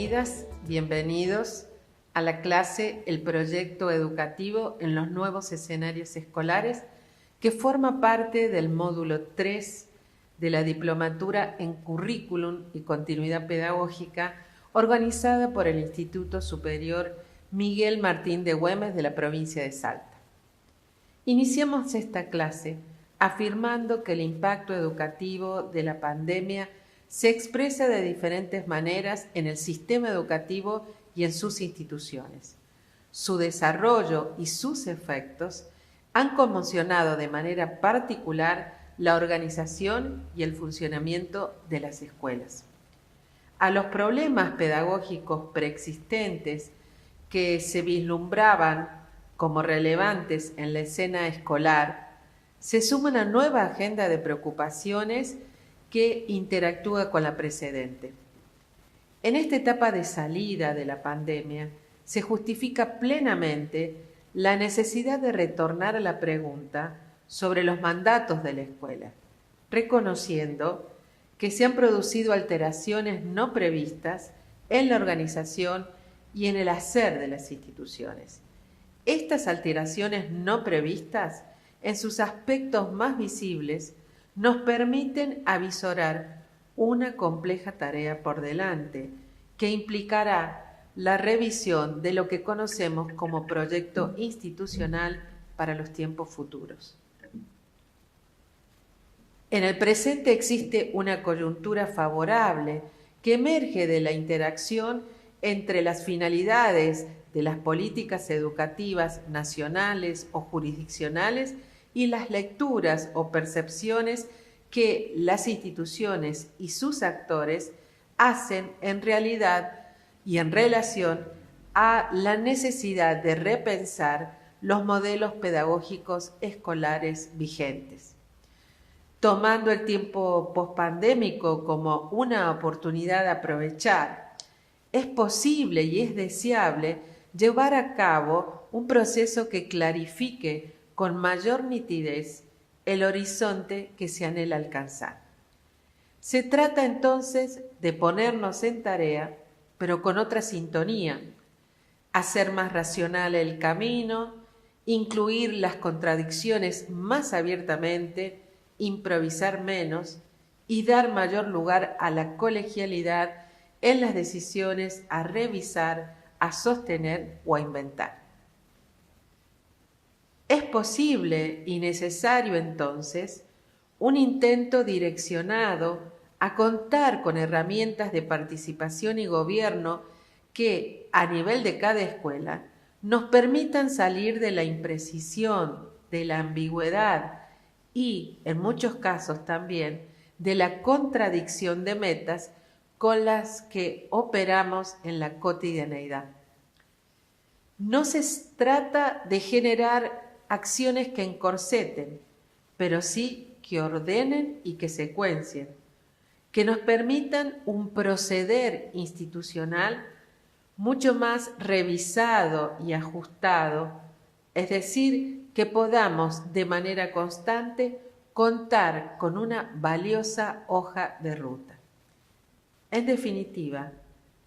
Bienvenidas, bienvenidos a la clase El proyecto educativo en los nuevos escenarios escolares, que forma parte del módulo 3 de la Diplomatura en Currículum y Continuidad Pedagógica, organizada por el Instituto Superior Miguel Martín de Güemes de la provincia de Salta. Iniciamos esta clase afirmando que el impacto educativo de la pandemia se expresa de diferentes maneras en el sistema educativo y en sus instituciones. Su desarrollo y sus efectos han conmocionado de manera particular la organización y el funcionamiento de las escuelas. A los problemas pedagógicos preexistentes que se vislumbraban como relevantes en la escena escolar, se suma una nueva agenda de preocupaciones que interactúa con la precedente. En esta etapa de salida de la pandemia, se justifica plenamente la necesidad de retornar a la pregunta sobre los mandatos de la escuela, reconociendo que se han producido alteraciones no previstas en la organización y en el hacer de las instituciones. Estas alteraciones no previstas, en sus aspectos más visibles, nos permiten avisorar una compleja tarea por delante, que implicará la revisión de lo que conocemos como proyecto institucional para los tiempos futuros. En el presente existe una coyuntura favorable que emerge de la interacción entre las finalidades de las políticas educativas nacionales o jurisdiccionales y las lecturas o percepciones que las instituciones y sus actores hacen en realidad y en relación a la necesidad de repensar los modelos pedagógicos escolares vigentes. Tomando el tiempo pospandémico como una oportunidad de aprovechar, es posible y es deseable llevar a cabo un proceso que clarifique con mayor nitidez el horizonte que se anhela alcanzar. Se trata entonces de ponernos en tarea, pero con otra sintonía, hacer más racional el camino, incluir las contradicciones más abiertamente, improvisar menos y dar mayor lugar a la colegialidad en las decisiones a revisar, a sostener o a inventar. Es posible y necesario entonces un intento direccionado a contar con herramientas de participación y gobierno que, a nivel de cada escuela, nos permitan salir de la imprecisión, de la ambigüedad y, en muchos casos también, de la contradicción de metas con las que operamos en la cotidianeidad. No se trata de generar acciones que encorseten, pero sí que ordenen y que secuencien, que nos permitan un proceder institucional mucho más revisado y ajustado, es decir, que podamos de manera constante contar con una valiosa hoja de ruta. En definitiva,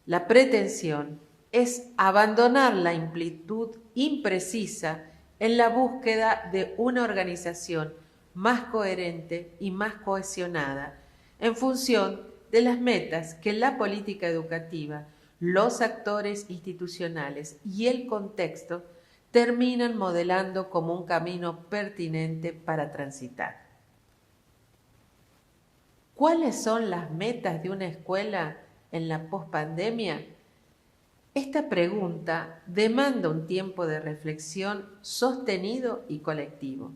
la pretensión es abandonar la amplitud imprecisa en la búsqueda de una organización más coherente y más cohesionada en función de las metas que la política educativa, los actores institucionales y el contexto terminan modelando como un camino pertinente para transitar. ¿Cuáles son las metas de una escuela en la pospandemia? Esta pregunta demanda un tiempo de reflexión sostenido y colectivo.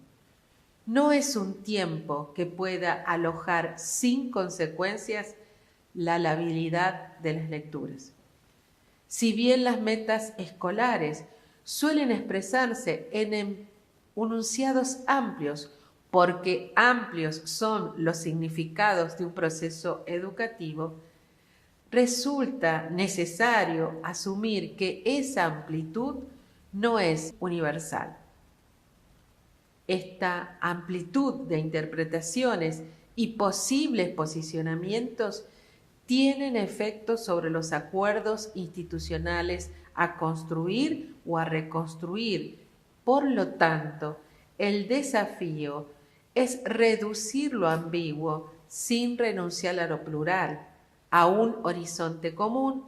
No es un tiempo que pueda alojar sin consecuencias la labilidad de las lecturas. Si bien las metas escolares suelen expresarse en enunciados amplios, porque amplios son los significados de un proceso educativo, resulta necesario asumir que esa amplitud no es universal. Esta amplitud de interpretaciones y posibles posicionamientos tienen efecto sobre los acuerdos institucionales a construir o a reconstruir. Por lo tanto, el desafío es reducir lo ambiguo sin renunciar a lo plural, a un horizonte común,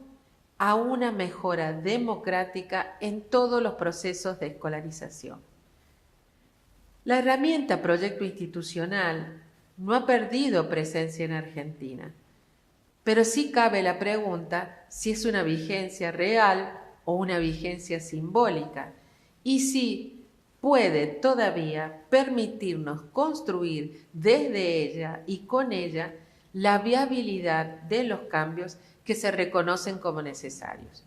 a una mejora democrática en todos los procesos de escolarización. La herramienta proyecto institucional no ha perdido presencia en Argentina, pero sí cabe la pregunta si es una vigencia real o una vigencia simbólica y si puede todavía permitirnos construir desde ella y con ella la viabilidad de los cambios que se reconocen como necesarios.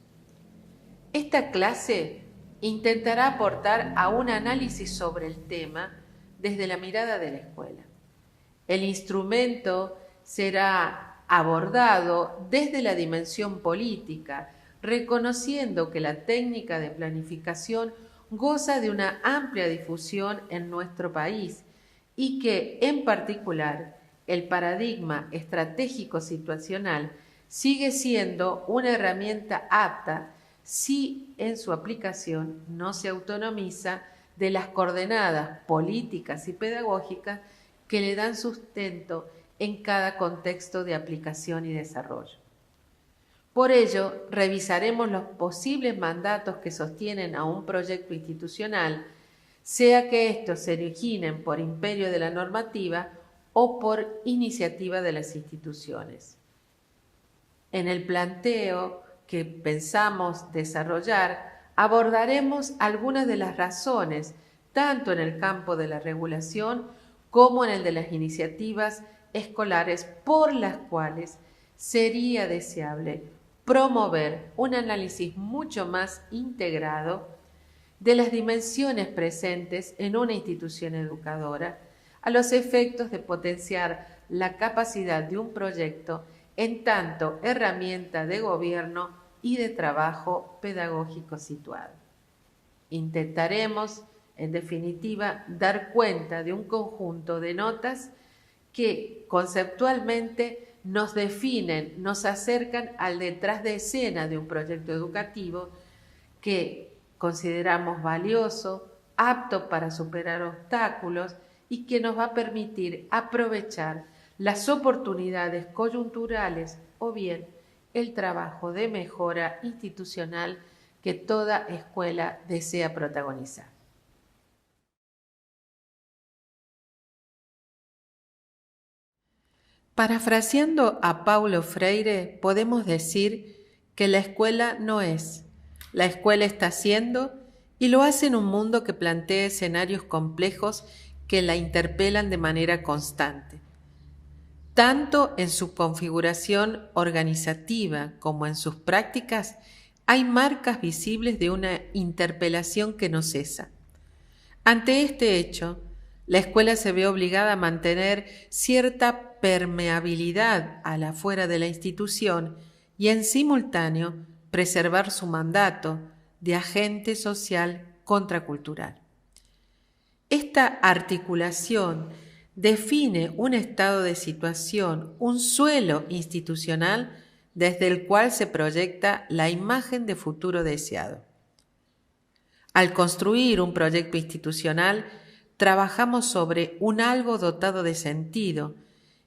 Esta clase intentará aportar a un análisis sobre el tema desde la mirada de la escuela. El instrumento será abordado desde la dimensión política, reconociendo que la técnica de planificación goza de una amplia difusión en nuestro país y que, en particular, el paradigma estratégico situacional sigue siendo una herramienta apta si en su aplicación no se autonomiza de las coordenadas políticas y pedagógicas que le dan sustento en cada contexto de aplicación y desarrollo. Por ello, revisaremos los posibles mandatos que sostienen a un proyecto institucional, sea que estos se originen por imperio de la normativa o por iniciativa de las instituciones. En el planteo que pensamos desarrollar, abordaremos algunas de las razones, tanto en el campo de la regulación como en el de las iniciativas escolares, por las cuales sería deseable promover un análisis mucho más integrado de las dimensiones presentes en una institución educadora, a los efectos de potenciar la capacidad de un proyecto en tanto herramienta de gobierno y de trabajo pedagógico situado. Intentaremos, en definitiva, dar cuenta de un conjunto de notas que conceptualmente nos definen, nos acercan al detrás de escena de un proyecto educativo que consideramos valioso, apto para superar obstáculos y que nos va a permitir aprovechar las oportunidades coyunturales o bien el trabajo de mejora institucional que toda escuela desea protagonizar. Parafraseando a Paulo Freire, podemos decir que la escuela no es, la escuela está siendo y lo hace en un mundo que plantea escenarios complejos que la interpelan de manera constante. Tanto en su configuración organizativa como en sus prácticas, hay marcas visibles de una interpelación que no cesa. Ante este hecho, la escuela se ve obligada a mantener cierta permeabilidad a la afuera de la institución y en simultáneo preservar su mandato de agente social contracultural. Esta articulación define un estado de situación, un suelo institucional desde el cual se proyecta la imagen de futuro deseado. Al construir un proyecto institucional, trabajamos sobre un algo dotado de sentido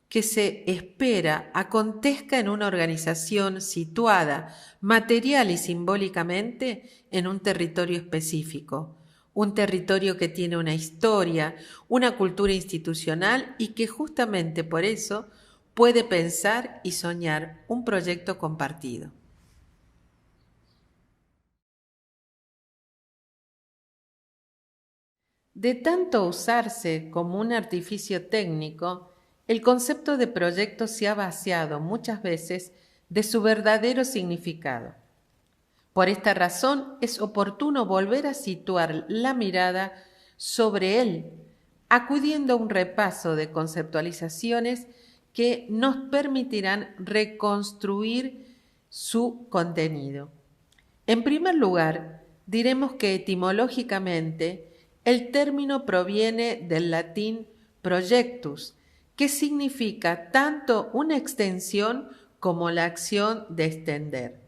que se espera acontezca en una organización situada material y simbólicamente en un territorio específico, un territorio que tiene una historia, una cultura institucional y que justamente por eso puede pensar y soñar un proyecto compartido. De tanto usarse como un artificio técnico, el concepto de proyecto se ha vaciado muchas veces de su verdadero significado. Por esta razón es oportuno volver a situar la mirada sobre él, acudiendo a un repaso de conceptualizaciones que nos permitirán reconstruir su contenido. En primer lugar, diremos que etimológicamente el término proviene del latín projectus, que significa tanto una extensión como la acción de extender.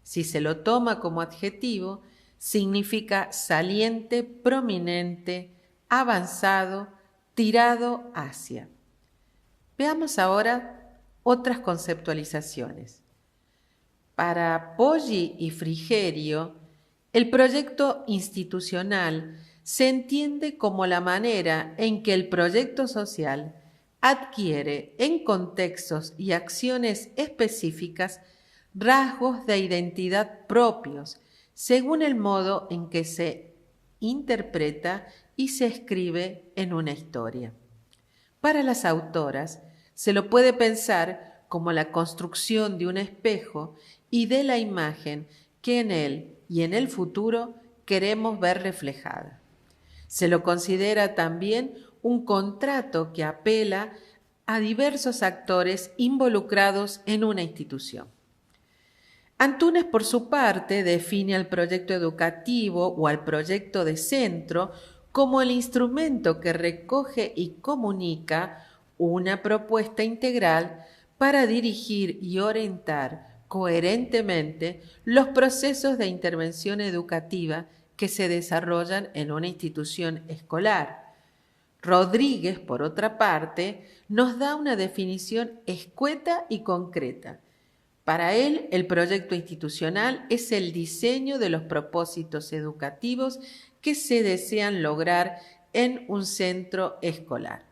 Si se lo toma como adjetivo, significa saliente, prominente, avanzado, tirado hacia. Veamos ahora otras conceptualizaciones. Para Poggi y Frigerio, el proyecto institucional se entiende como la manera en que el proyecto social adquiere en contextos y acciones específicas rasgos de identidad propios, según el modo en que se interpreta y se escribe en una historia. Para las autoras, se lo puede pensar como la construcción de un espejo y de la imagen que en él y en el futuro queremos ver reflejada. Se lo considera también un contrato que apela a diversos actores involucrados en una institución. Antúnez, por su parte, define al proyecto educativo o al proyecto de centro como el instrumento que recoge y comunica una propuesta integral para dirigir y orientar coherentemente los procesos de intervención educativa que se desarrollan en una institución escolar. Rodríguez, por otra parte, nos da una definición escueta y concreta. Para él, el proyecto institucional es el diseño de los propósitos educativos que se desean lograr en un centro escolar.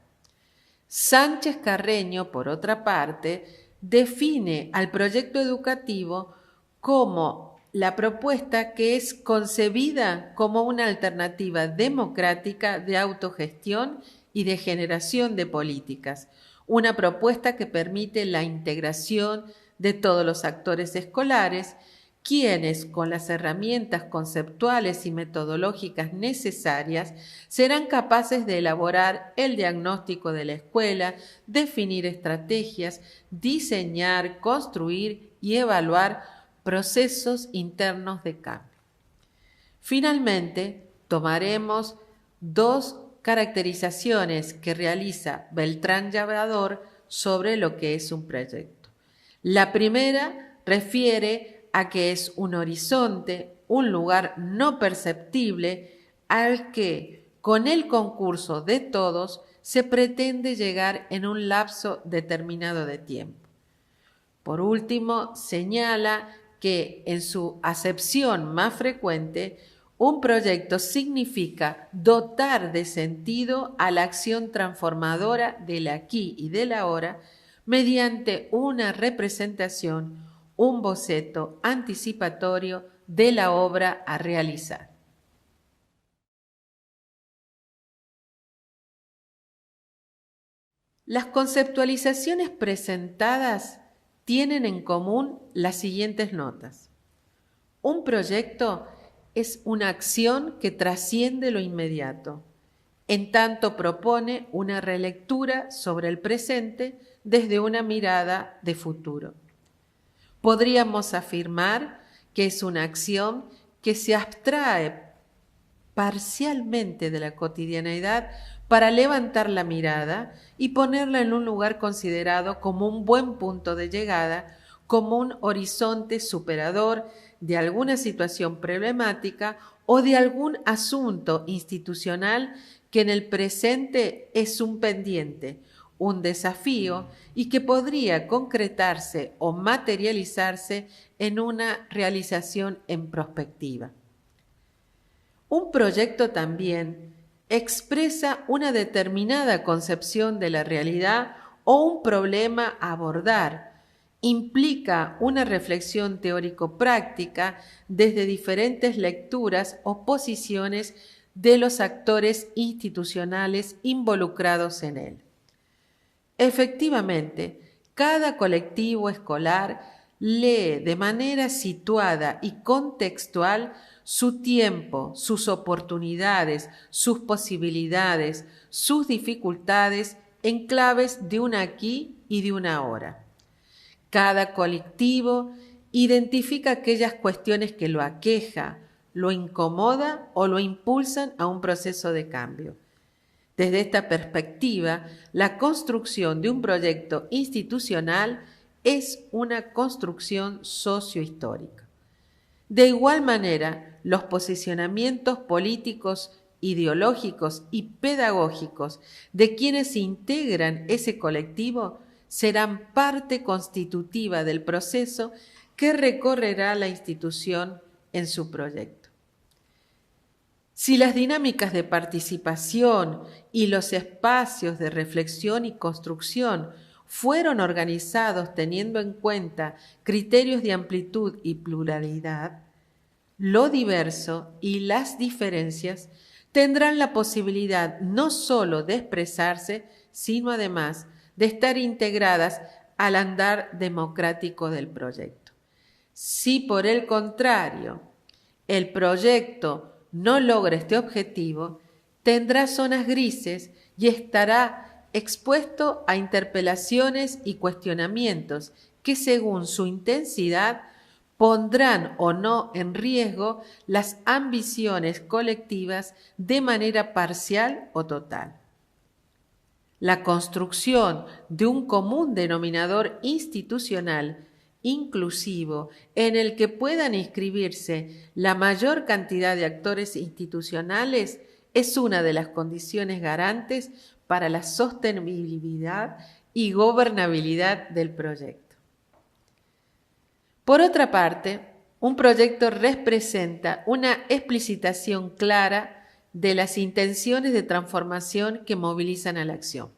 Sánchez Carreño, por otra parte, define al proyecto educativo como la propuesta que es concebida como una alternativa democrática de autogestión y de generación de políticas, una propuesta que permite la integración de todos los actores escolares, quienes, con las herramientas conceptuales y metodológicas necesarias, serán capaces de elaborar el diagnóstico de la escuela, definir estrategias, diseñar, construir y evaluar procesos internos de cambio. Finalmente, tomaremos dos caracterizaciones que realiza Beltrán Llavador sobre lo que es un proyecto. La primera refiere a que es un horizonte, un lugar no perceptible al que, con el concurso de todos, se pretende llegar en un lapso determinado de tiempo. Por último, señala que en su acepción más frecuente, un proyecto significa dotar de sentido a la acción transformadora del aquí y del ahora mediante una representación, un boceto anticipatorio de la obra a realizar. Las conceptualizaciones presentadas tienen en común las siguientes notas. Un proyecto es una acción que trasciende lo inmediato, en tanto propone una relectura sobre el presente desde una mirada de futuro. Podríamos afirmar que es una acción que se abstrae parcialmente de la cotidianeidad para levantar la mirada y ponerla en un lugar considerado como un buen punto de llegada, como un horizonte superador de alguna situación problemática o de algún asunto institucional que en el presente es un pendiente, un desafío y que podría concretarse o materializarse en una realización en prospectiva. Un proyecto también expresa una determinada concepción de la realidad o un problema a abordar. Implica una reflexión teórico-práctica desde diferentes lecturas o posiciones de los actores institucionales involucrados en él. Efectivamente, cada colectivo escolar lee de manera situada y contextual su tiempo, sus oportunidades, sus posibilidades, sus dificultades en claves de un aquí y de un ahora. Cada colectivo identifica aquellas cuestiones que lo aqueja, lo incomoda o lo impulsan a un proceso de cambio. Desde esta perspectiva, la construcción de un proyecto institucional es una construcción sociohistórica. De igual manera, los posicionamientos políticos, ideológicos y pedagógicos de quienes integran ese colectivo serán parte constitutiva del proceso que recorrerá la institución en su proyecto. Si las dinámicas de participación y los espacios de reflexión y construcción fueron organizados teniendo en cuenta criterios de amplitud y pluralidad, lo diverso y las diferencias tendrán la posibilidad no solo de expresarse, sino además de estar integradas al andar democrático del proyecto. Si por el contrario el proyecto no logra este objetivo, tendrá zonas grises y estará expuesto a interpelaciones y cuestionamientos que según su intensidad pondrán o no en riesgo las ambiciones colectivas de manera parcial o total. La construcción de un común denominador institucional inclusivo en el que puedan inscribirse la mayor cantidad de actores institucionales es una de las condiciones garantes para la sostenibilidad y gobernabilidad del proyecto. Por otra parte, un proyecto representa una explicitación clara de las intenciones de transformación que movilizan a la acción.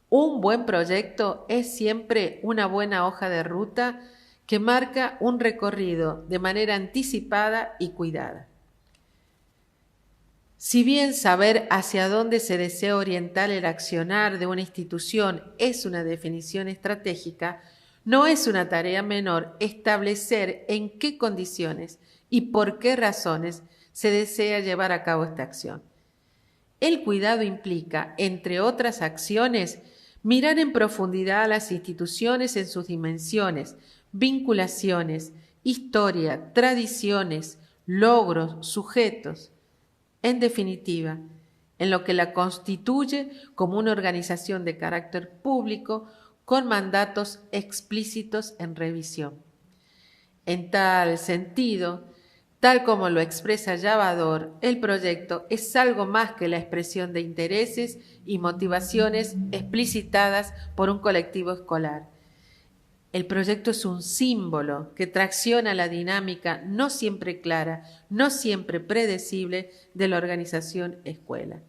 Un buen proyecto es siempre una buena hoja de ruta que marca un recorrido de manera anticipada y cuidada. Si bien saber hacia dónde se desea orientar el accionar de una institución es una definición estratégica, no es una tarea menor establecer en qué condiciones y por qué razones se desea llevar a cabo esta acción. El cuidado implica, entre otras acciones, mirar en profundidad a las instituciones en sus dimensiones, vinculaciones, historia, tradiciones, logros, sujetos. En definitiva, en lo que la constituye como una organización de carácter público con mandatos explícitos en revisión. En tal sentido, tal como lo expresa Llavador, el proyecto es algo más que la expresión de intereses y motivaciones explicitadas por un colectivo escolar. El proyecto es un símbolo que tracciona la dinámica no siempre clara, no siempre predecible de la organización escuela.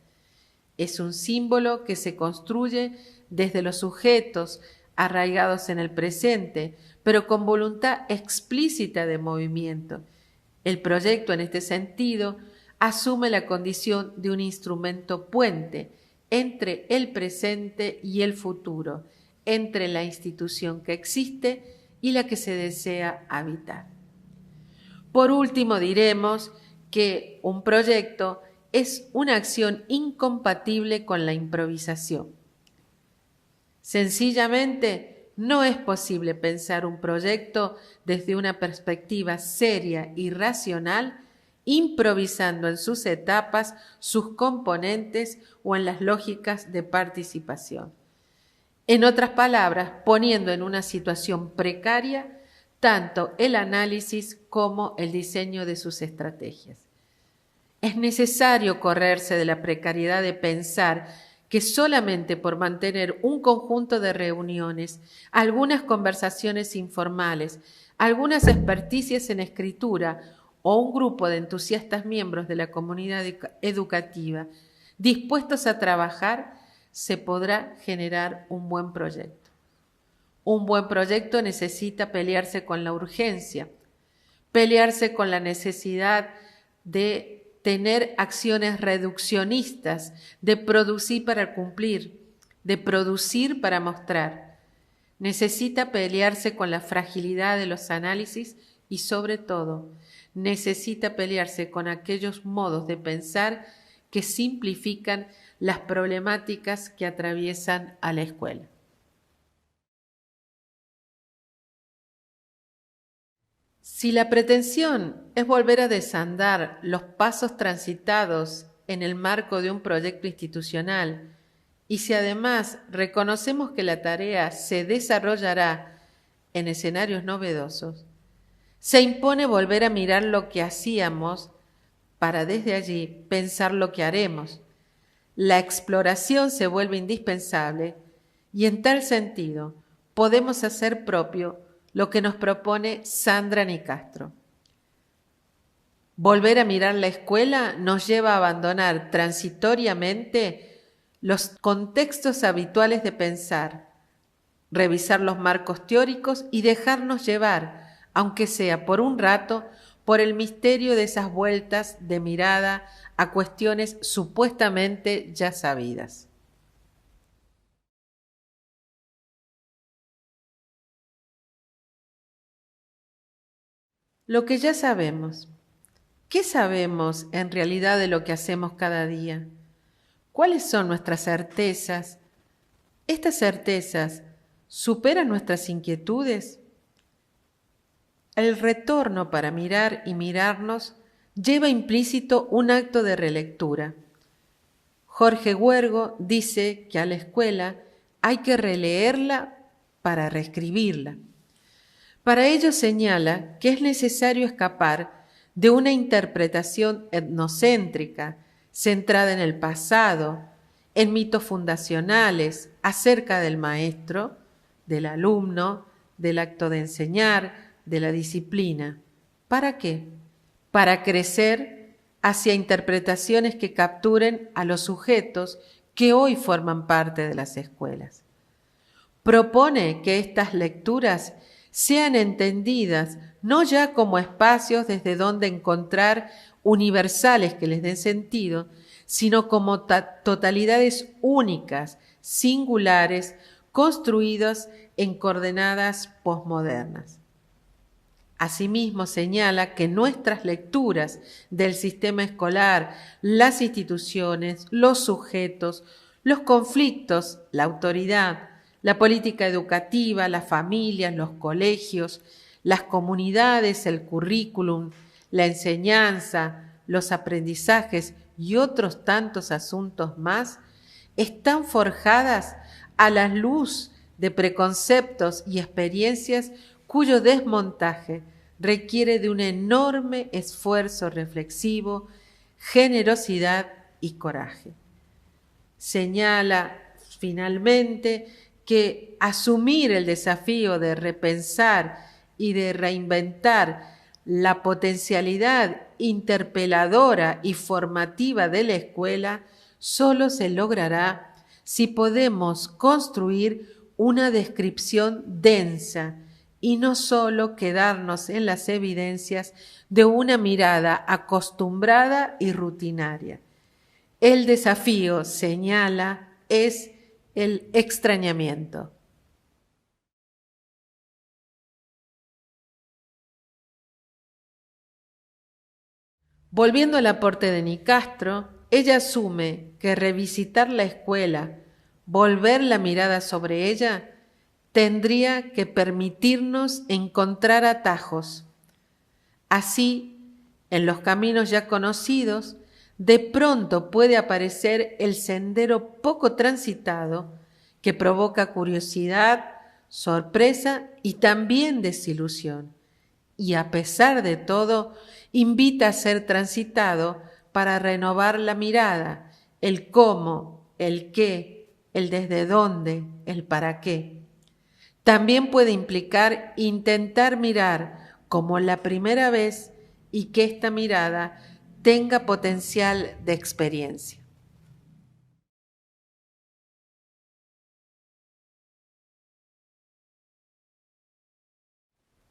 Es un símbolo que se construye desde los sujetos arraigados en el presente, pero con voluntad explícita de movimiento. El proyecto, en este sentido, asume la condición de un instrumento puente entre el presente y el futuro, entre la institución que existe y la que se desea habitar. Por último, diremos que un proyecto es una acción incompatible con la improvisación. Sencillamente, no es posible pensar un proyecto desde una perspectiva seria y racional, improvisando en sus etapas, sus componentes o en las lógicas de participación. En otras palabras, poniendo en una situación precaria tanto el análisis como el diseño de sus estrategias. Es necesario correrse de la precariedad de pensar que solamente por mantener un conjunto de reuniones, algunas conversaciones informales, algunas experticias en escritura o un grupo de entusiastas miembros de la comunidad educativa dispuestos a trabajar, se podrá generar un buen proyecto. Un buen proyecto necesita pelearse con la urgencia, pelearse con la necesidad de tener acciones reduccionistas, de producir para cumplir, de producir para mostrar. Necesita pelearse con la fragilidad de los análisis y, sobre todo, necesita pelearse con aquellos modos de pensar que simplifican las problemáticas que atraviesan a la escuela. Si la pretensión es volver a desandar los pasos transitados en el marco de un proyecto institucional, y si además reconocemos que la tarea se desarrollará en escenarios novedosos, se impone volver a mirar lo que hacíamos para desde allí pensar lo que haremos. La exploración se vuelve indispensable y en tal sentido podemos hacer propio lo que nos propone Sandra Nicastro. Volver a mirar la escuela nos lleva a abandonar transitoriamente los contextos habituales de pensar, revisar los marcos teóricos y dejarnos llevar, aunque sea por un rato, por el misterio de esas vueltas de mirada a cuestiones supuestamente ya sabidas. Lo que ya sabemos. ¿Qué sabemos en realidad de lo que hacemos cada día? ¿Cuáles son nuestras certezas? ¿Estas certezas superan nuestras inquietudes? El retorno para mirar y mirarnos lleva implícito un acto de relectura. Jorge Huergo dice que a la escuela hay que releerla para reescribirla. Para ello señala que es necesario escapar de una interpretación etnocéntrica, centrada en el pasado, en mitos fundacionales acerca del maestro, del alumno, del acto de enseñar, de la disciplina. ¿Para qué? Para crecer hacia interpretaciones que capturen a los sujetos que hoy forman parte de las escuelas. Propone que estas lecturas sean entendidas no ya como espacios desde donde encontrar universales que les den sentido, sino como totalidades únicas, singulares, construidas en coordenadas posmodernas. Asimismo, señala que nuestras lecturas del sistema escolar, las instituciones, los sujetos, los conflictos, la autoridad, la política educativa, las familias, los colegios, las comunidades, el currículum, la enseñanza, los aprendizajes y otros tantos asuntos más, están forjadas a la luz de preconceptos y experiencias cuyo desmontaje requiere de un enorme esfuerzo reflexivo, generosidad y coraje. Señala finalmente que asumir el desafío de repensar y de reinventar la potencialidad interpeladora y formativa de la escuela solo se logrará si podemos construir una descripción densa y no solo quedarnos en las evidencias de una mirada acostumbrada y rutinaria. El desafío, señala, es el extrañamiento. Volviendo al aporte de Nicastro, ella asume que revisitar la escuela, volver la mirada sobre ella, tendría que permitirnos encontrar atajos. Así, en los caminos ya conocidos, de pronto puede aparecer el sendero poco transitado que provoca curiosidad, sorpresa y también desilusión. Y a pesar de todo, invita a ser transitado para renovar la mirada, el cómo, el qué, el desde dónde, el para qué. También puede implicar intentar mirar como la primera vez y que esta mirada tenga potencial de experiencia.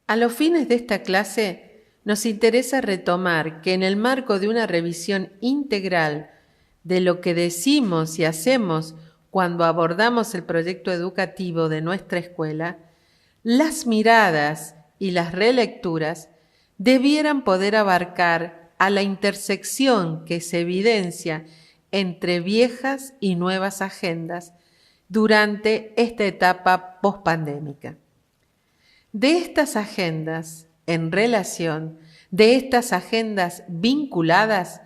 A los fines de esta clase, nos interesa retomar que en el marco de una revisión integral de lo que decimos y hacemos cuando abordamos el proyecto educativo de nuestra escuela, las miradas y las relecturas debieran poder abarcar a la intersección que se evidencia entre viejas y nuevas agendas durante esta etapa pospandémica. De estas agendas en relación, de estas agendas vinculadas,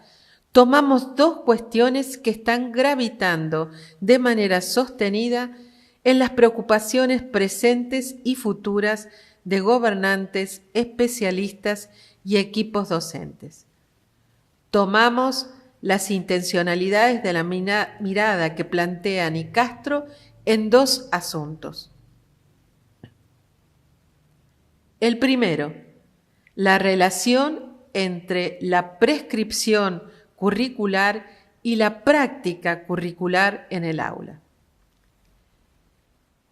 tomamos dos cuestiones que están gravitando de manera sostenida en las preocupaciones presentes y futuras de gobernantes, especialistas y equipos docentes. Tomamos las intencionalidades de la mirada que plantea Nicastro en dos asuntos. El primero, la relación entre la prescripción curricular y la práctica curricular en el aula.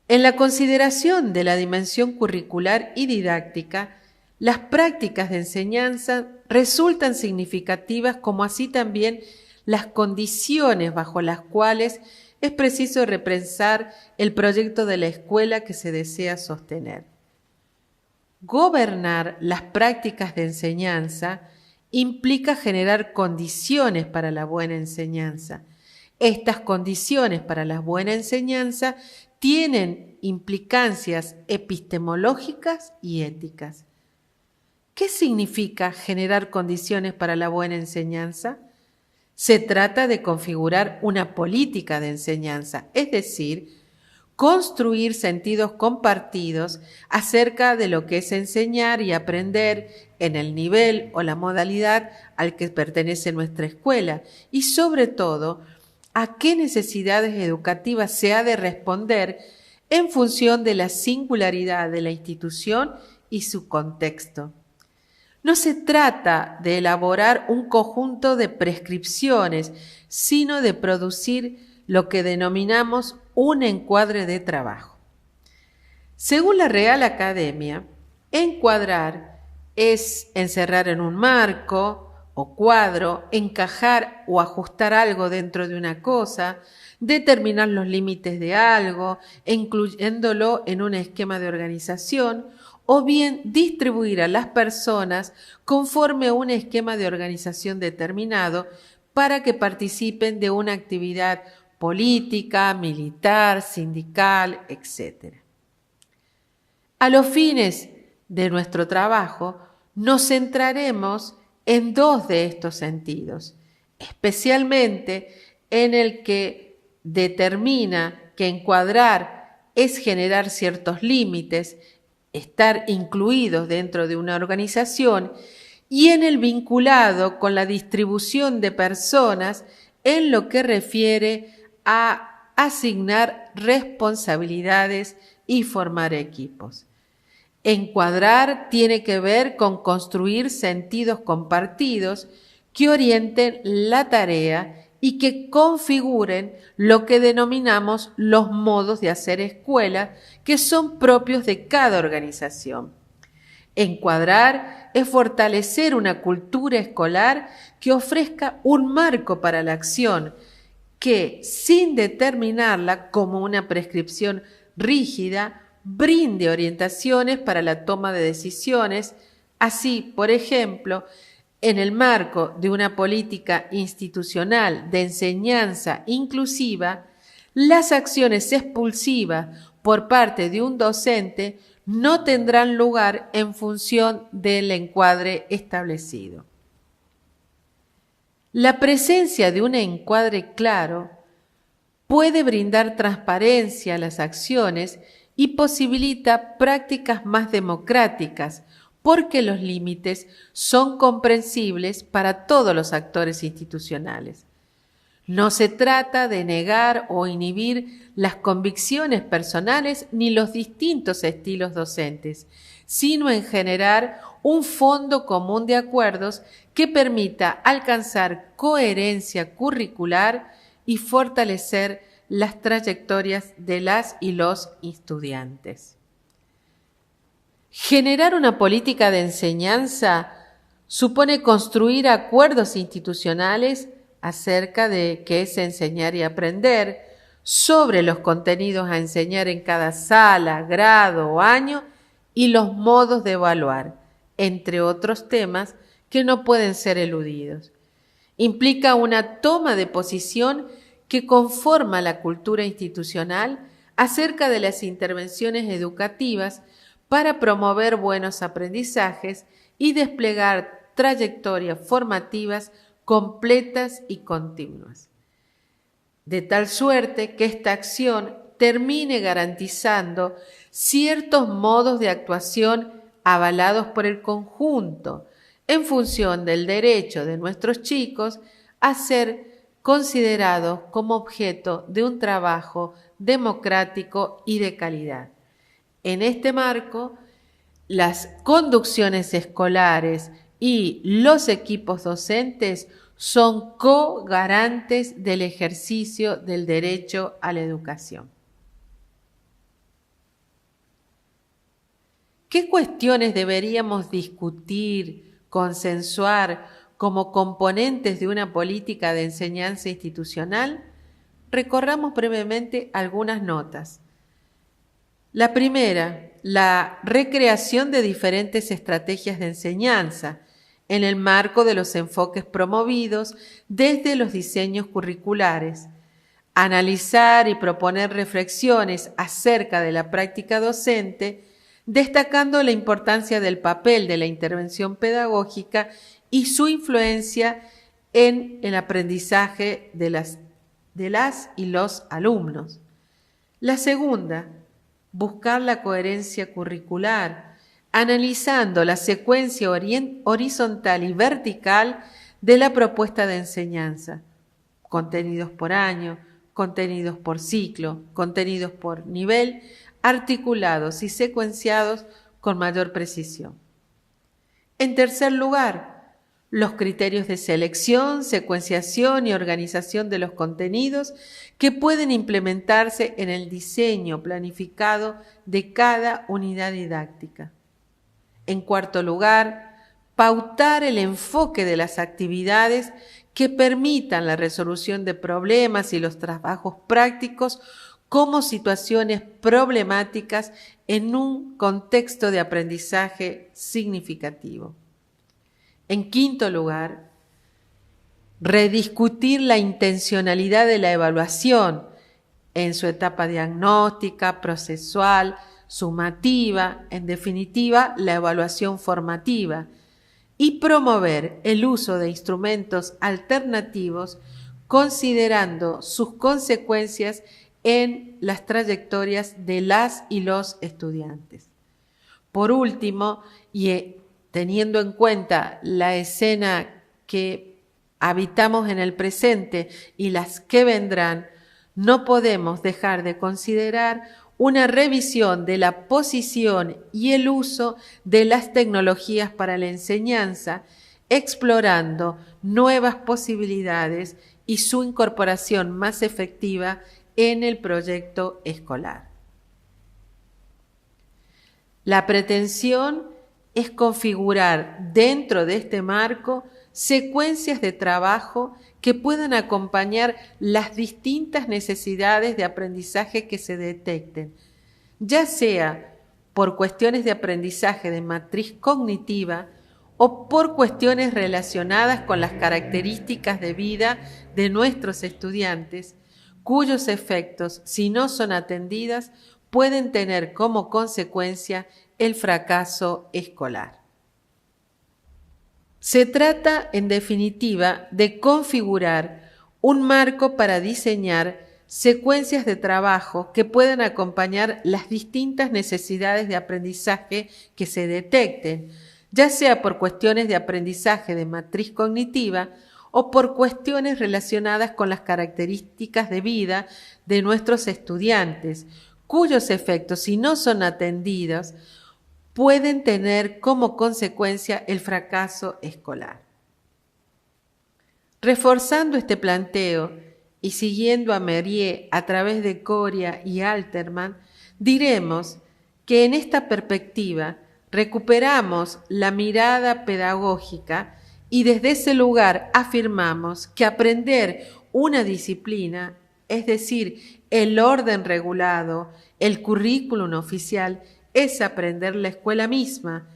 En la consideración de la dimensión curricular y didáctica, las prácticas de enseñanza resultan significativas, como así también las condiciones bajo las cuales es preciso repensar el proyecto de la escuela que se desea sostener. Gobernar las prácticas de enseñanza implica generar condiciones para la buena enseñanza. Estas condiciones para la buena enseñanza tienen implicancias epistemológicas y éticas. ¿Qué significa generar condiciones para la buena enseñanza? Se trata de configurar una política de enseñanza, es decir, construir sentidos compartidos acerca de lo que es enseñar y aprender en el nivel o la modalidad al que pertenece nuestra escuela y, sobre todo, a qué necesidades educativas se ha de responder en función de la singularidad de la institución y su contexto. No se trata de elaborar un conjunto de prescripciones, sino de producir lo que denominamos un encuadre de trabajo. Según la Real Academia, encuadrar es encerrar en un marco o cuadro, encajar o ajustar algo dentro de una cosa, determinar los límites de algo, incluyéndolo en un esquema de organización, o bien distribuir a las personas conforme a un esquema de organización determinado para que participen de una actividad política, militar, sindical, etc. A los fines de nuestro trabajo, nos centraremos en dos de estos sentidos, especialmente en el que determina que encuadrar es generar ciertos límites, estar incluidos dentro de una organización, y en el vinculado con la distribución de personas en lo que refiere a asignar responsabilidades y formar equipos. Encuadrar tiene que ver con construir sentidos compartidos que orienten la tarea y que configuren lo que denominamos los modos de hacer escuela, que son propios de cada organización. Encuadrar es fortalecer una cultura escolar que ofrezca un marco para la acción, que, sin determinarla como una prescripción rígida, brinde orientaciones para la toma de decisiones. Así, por ejemplo, en el marco de una política institucional de enseñanza inclusiva, las acciones expulsivas por parte de un docente no tendrán lugar en función del encuadre establecido. La presencia de un encuadre claro puede brindar transparencia a las acciones y posibilita prácticas más democráticas, porque los límites son comprensibles para todos los actores institucionales. No se trata de negar o inhibir las convicciones personales ni los distintos estilos docentes, sino en generar un fondo común de acuerdos que permita alcanzar coherencia curricular y fortalecer las trayectorias de las y los estudiantes. Generar una política de enseñanza supone construir acuerdos institucionales acerca de qué es enseñar y aprender, sobre los contenidos a enseñar en cada sala, grado o año y los modos de evaluar, entre otros temas que no pueden ser eludidos. Implica una toma de posición que conforma la cultura institucional acerca de las intervenciones educativas para promover buenos aprendizajes y desplegar trayectorias formativas completas y continuas. De tal suerte que esta acción termine garantizando ciertos modos de actuación avalados por el conjunto, en función del derecho de nuestros chicos a ser considerados como objeto de un trabajo democrático y de calidad. En este marco, las conducciones escolares y los equipos docentes son co-garantes del ejercicio del derecho a la educación. ¿Qué cuestiones deberíamos discutir, consensuar como componentes de una política de enseñanza institucional? Recorramos brevemente algunas notas. La primera, la recreación de diferentes estrategias de enseñanza en el marco de los enfoques promovidos desde los diseños curriculares. Analizar y proponer reflexiones acerca de la práctica docente, destacando la importancia del papel de la intervención pedagógica y su influencia en el aprendizaje de las y los alumnos. La segunda, buscar la coherencia curricular, analizando la secuencia horizontal y vertical de la propuesta de enseñanza, contenidos por año, contenidos por ciclo, contenidos por nivel, articulados y secuenciados con mayor precisión. En tercer lugar, los criterios de selección, secuenciación y organización de los contenidos que pueden implementarse en el diseño planificado de cada unidad didáctica. En cuarto lugar, pautar el enfoque de las actividades que permitan la resolución de problemas y los trabajos prácticos como situaciones problemáticas en un contexto de aprendizaje significativo. En quinto lugar, rediscutir la intencionalidad de la evaluación en su etapa diagnóstica, procesual, sumativa, en definitiva, la evaluación formativa, y promover el uso de instrumentos alternativos considerando sus consecuencias en las trayectorias de las y los estudiantes. Por último, y teniendo en cuenta la escena que habitamos en el presente y las que vendrán, no podemos dejar de considerar una revisión de la posición y el uso de las tecnologías para la enseñanza, explorando nuevas posibilidades y su incorporación más efectiva en el proyecto escolar. La pretensión es configurar dentro de este marco secuencias de trabajo que puedan acompañar las distintas necesidades de aprendizaje que se detecten, ya sea por cuestiones de aprendizaje de matriz cognitiva o por cuestiones relacionadas con las características de vida de nuestros estudiantes, cuyos efectos, si no son atendidas, pueden tener como consecuencia el fracaso escolar. Se trata, en definitiva, de configurar un marco para diseñar secuencias de trabajo que puedan acompañar las distintas necesidades de aprendizaje que se detecten, ya sea por cuestiones de aprendizaje de matriz cognitiva o por cuestiones relacionadas con las características de vida de nuestros estudiantes, cuyos efectos, si no son atendidos, pueden tener como consecuencia el fracaso escolar. Reforzando este planteo y siguiendo a Mérieux a través de Coria y Alterman, diremos que en esta perspectiva recuperamos la mirada pedagógica y desde ese lugar afirmamos que aprender una disciplina, es decir, el orden regulado, el currículum oficial, es aprender la escuela misma,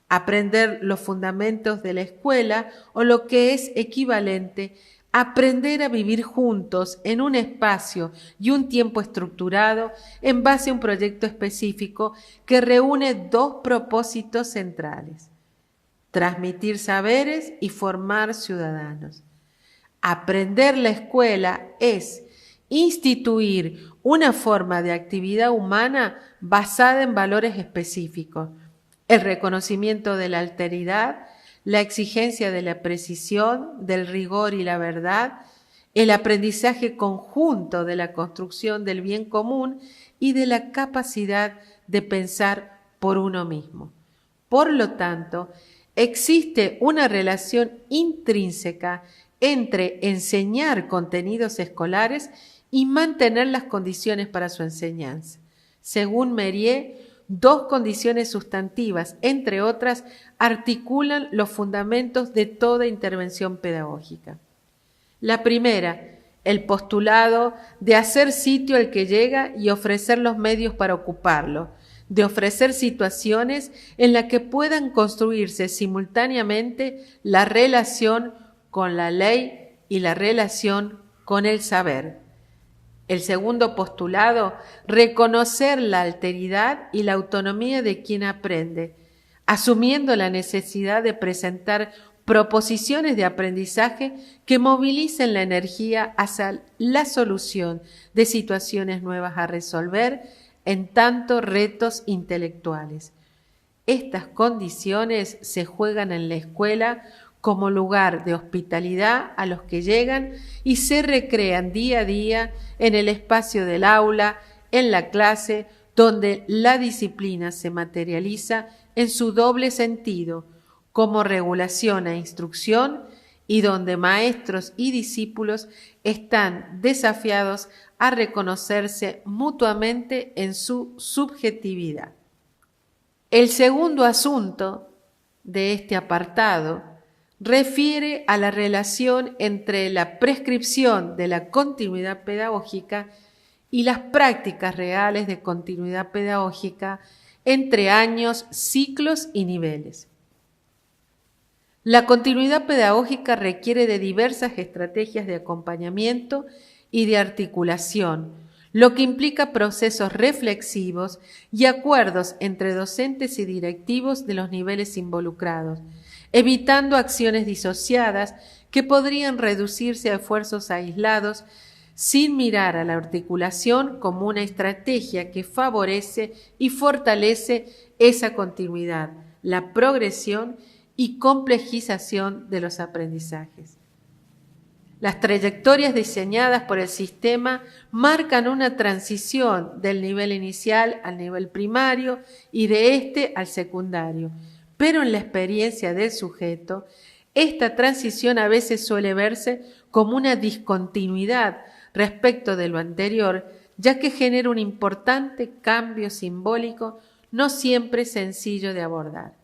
aprender los fundamentos de la escuela o lo que es equivalente, aprender a vivir juntos en un espacio y un tiempo estructurado en base a un proyecto específico que reúne dos propósitos centrales: transmitir saberes y formar ciudadanos. Aprender la escuela es instituir una forma de actividad humana basada en valores específicos, el reconocimiento de la alteridad, la exigencia de la precisión, del rigor y la verdad, el aprendizaje conjunto de la construcción del bien común y de la capacidad de pensar por uno mismo. Por lo tanto, existe una relación intrínseca entre enseñar contenidos escolares y mantener las condiciones para su enseñanza. Según Mérier, dos condiciones sustantivas, entre otras, articulan los fundamentos de toda intervención pedagógica. La primera, el postulado de hacer sitio al que llega y ofrecer los medios para ocuparlo, de ofrecer situaciones en las que puedan construirse simultáneamente la relación con la ley y la relación con el saber. El segundo postulado, reconocer la alteridad y la autonomía de quien aprende, asumiendo la necesidad de presentar proposiciones de aprendizaje que movilicen la energía hacia la solución de situaciones nuevas a resolver, en tanto retos intelectuales. Estas condiciones se juegan en la escuela como lugar de hospitalidad a los que llegan y se recrean día a día en el espacio del aula, en la clase, donde la disciplina se materializa en su doble sentido, como regulación e instrucción, y donde maestros y discípulos están desafiados a reconocerse mutuamente en su subjetividad. El segundo asunto de este apartado refiere a la relación entre la prescripción de la continuidad pedagógica y las prácticas reales de continuidad pedagógica entre años, ciclos y niveles. La continuidad pedagógica requiere de diversas estrategias de acompañamiento y de articulación, lo que implica procesos reflexivos y acuerdos entre docentes y directivos de los niveles involucrados, evitando acciones disociadas que podrían reducirse a esfuerzos aislados sin mirar a la articulación como una estrategia que favorece y fortalece esa continuidad, la progresión y complejización de los aprendizajes. Las trayectorias diseñadas por el sistema marcan una transición del nivel inicial al nivel primario y de este al secundario, pero en la experiencia del sujeto, esta transición a veces suele verse como una discontinuidad respecto de lo anterior, ya que genera un importante cambio simbólico no siempre sencillo de abordar.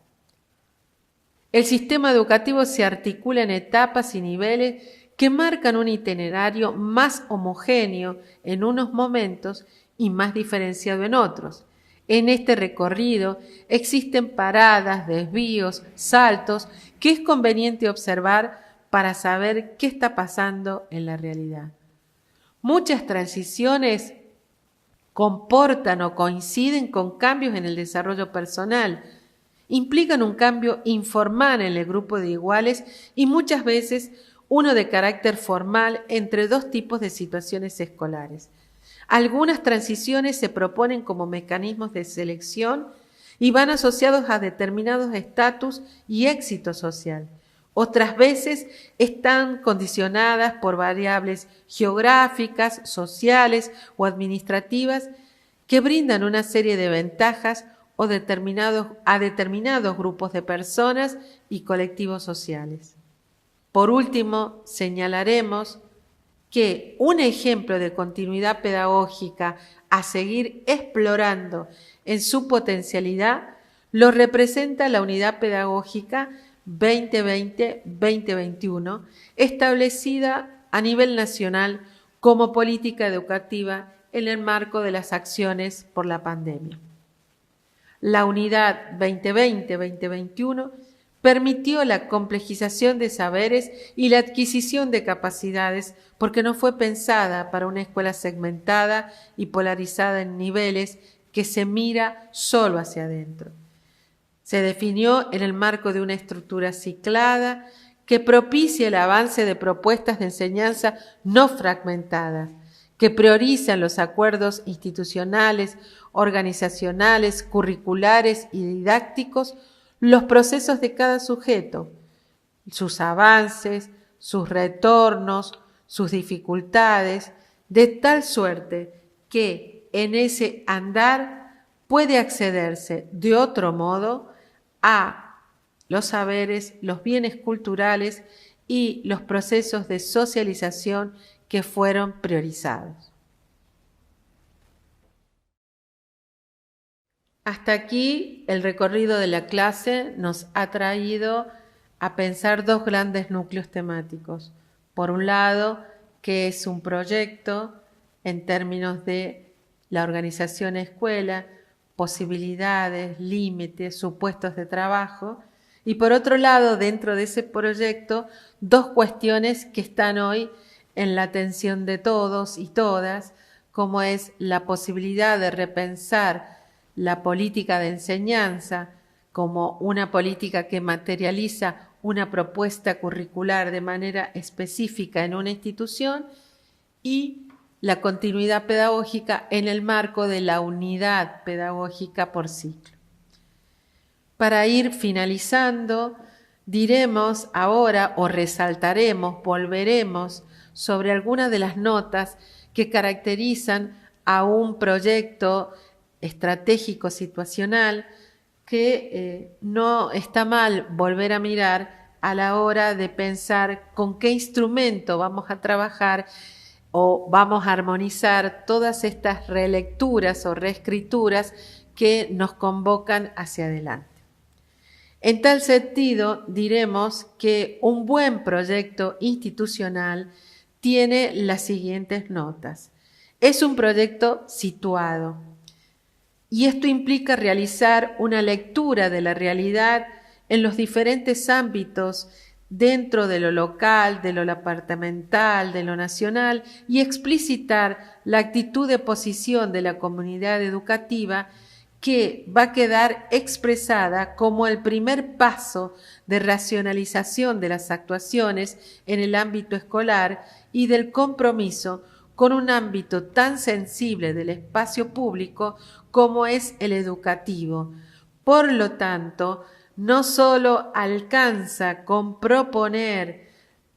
El sistema educativo se articula en etapas y niveles que marcan un itinerario más homogéneo en unos momentos y más diferenciado en otros. En este recorrido existen paradas, desvíos, saltos que es conveniente observar para saber qué está pasando en la realidad. Muchas transiciones comportan o coinciden con cambios en el desarrollo personal, implican un cambio informal en el grupo de iguales y muchas veces uno de carácter formal entre dos tipos de situaciones escolares. Algunas transiciones se proponen como mecanismos de selección y van asociados a determinados estatus y éxito social. Otras veces están condicionadas por variables geográficas, sociales o administrativas que brindan una serie de ventajas a determinados grupos de personas y colectivos sociales. Por último, señalaremos que un ejemplo de continuidad pedagógica a seguir explorando en su potencialidad lo representa la Unidad Pedagógica 2020-2021, establecida a nivel nacional como política educativa en el marco de las acciones por la pandemia. La Unidad 2020-2021 permitió la complejización de saberes y la adquisición de capacidades porque no fue pensada para una escuela segmentada y polarizada en niveles que se mira solo hacia adentro. Se definió en el marco de una estructura ciclada que propicie el avance de propuestas de enseñanza no fragmentadas, que priorizan los acuerdos institucionales, organizacionales, curriculares y didácticos, los procesos de cada sujeto, sus avances, sus retornos, sus dificultades, de tal suerte que en ese andar puede accederse de otro modo a los saberes, los bienes culturales y los procesos de socialización que fueron priorizados. Hasta aquí el recorrido de la clase nos ha traído a pensar dos grandes núcleos temáticos. Por un lado, que es un proyecto en términos de la organización escuela, posibilidades, límites, supuestos de trabajo, y por otro lado, dentro de ese proyecto, dos cuestiones que están hoy en la atención de todos y todas, como es la posibilidad de repensar la política de enseñanza como una política que materializa una propuesta curricular de manera específica en una institución y la continuidad pedagógica en el marco de la unidad pedagógica por ciclo. Para ir finalizando, diremos ahora o resaltaremos, volveremos sobre algunas de las notas que caracterizan a un proyecto estratégico situacional que no está mal volver a mirar a la hora de pensar con qué instrumento vamos a trabajar o vamos a armonizar todas estas relecturas o reescrituras que nos convocan hacia adelante. En tal sentido, diremos que un buen proyecto institucional tiene las siguientes notas. Es un proyecto situado, y esto implica realizar una lectura de la realidad en los diferentes ámbitos dentro de lo local, de lo departamental, de lo nacional y explicitar la actitud de posición de la comunidad educativa que va a quedar expresada como el primer paso de racionalización de las actuaciones en el ámbito escolar y del compromiso con un ámbito tan sensible del espacio público como es el educativo. Por lo tanto, no solo alcanza con proponer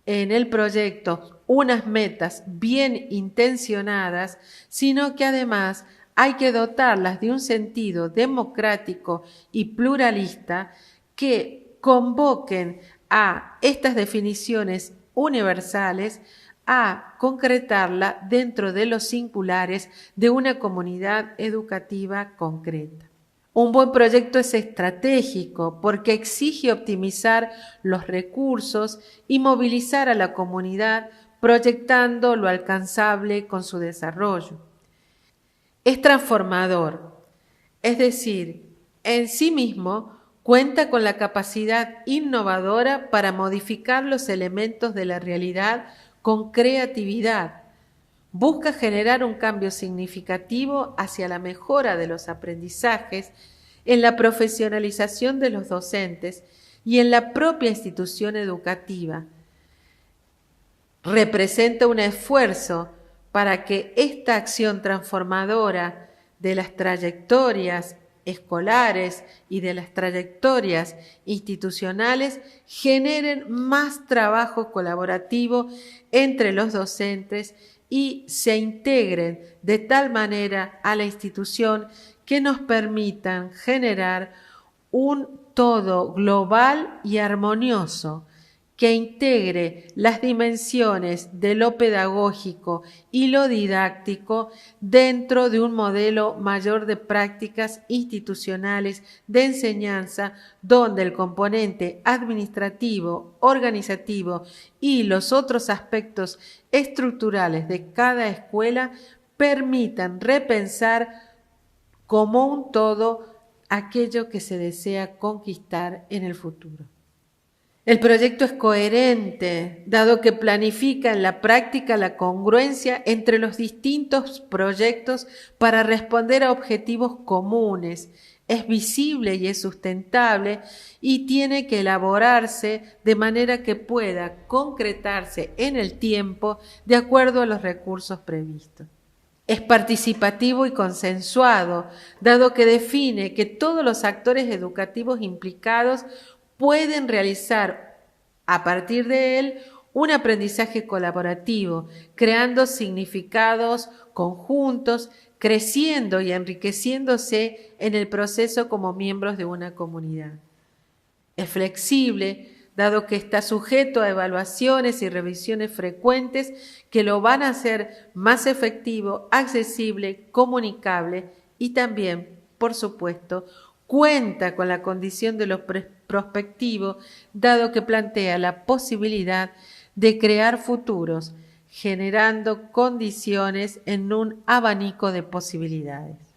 en el proyecto unas metas bien intencionadas, sino que además hay que dotarlas de un sentido democrático y pluralista que convoquen a estas definiciones universales a concretarla dentro de los singulares de una comunidad educativa concreta. Un buen proyecto es estratégico porque exige optimizar los recursos y movilizar a la comunidad proyectando lo alcanzable con su desarrollo. Es transformador, es decir, en sí mismo cuenta con la capacidad innovadora para modificar los elementos de la realidad con creatividad. Busca generar un cambio significativo hacia la mejora de los aprendizajes, en la profesionalización de los docentes y en la propia institución educativa. Representa un esfuerzo para que esta acción transformadora de las trayectorias escolares y de las trayectorias institucionales generen más trabajo colaborativo entre los docentes y se integren de tal manera a la institución que nos permitan generar un todo global y armonioso que integre las dimensiones de lo pedagógico y lo didáctico dentro de un modelo mayor de prácticas institucionales de enseñanza donde el componente administrativo, organizativo y los otros aspectos estructurales de cada escuela permitan repensar como un todo aquello que se desea conquistar en el futuro. El proyecto es coherente, dado que planifica en la práctica la congruencia entre los distintos proyectos para responder a objetivos comunes, es visible y es sustentable y tiene que elaborarse de manera que pueda concretarse en el tiempo de acuerdo a los recursos previstos. Es participativo y consensuado, dado que define que todos los actores educativos implicados pueden realizar a partir de él un aprendizaje colaborativo, creando significados conjuntos, creciendo y enriqueciéndose en el proceso como miembros de una comunidad. Es flexible, dado que está sujeto a evaluaciones y revisiones frecuentes que lo van a hacer más efectivo, accesible, comunicable y también, por supuesto, cuenta con la condición de lo prospectivo, dado que plantea la posibilidad de crear futuros, generando condiciones en un abanico de posibilidades.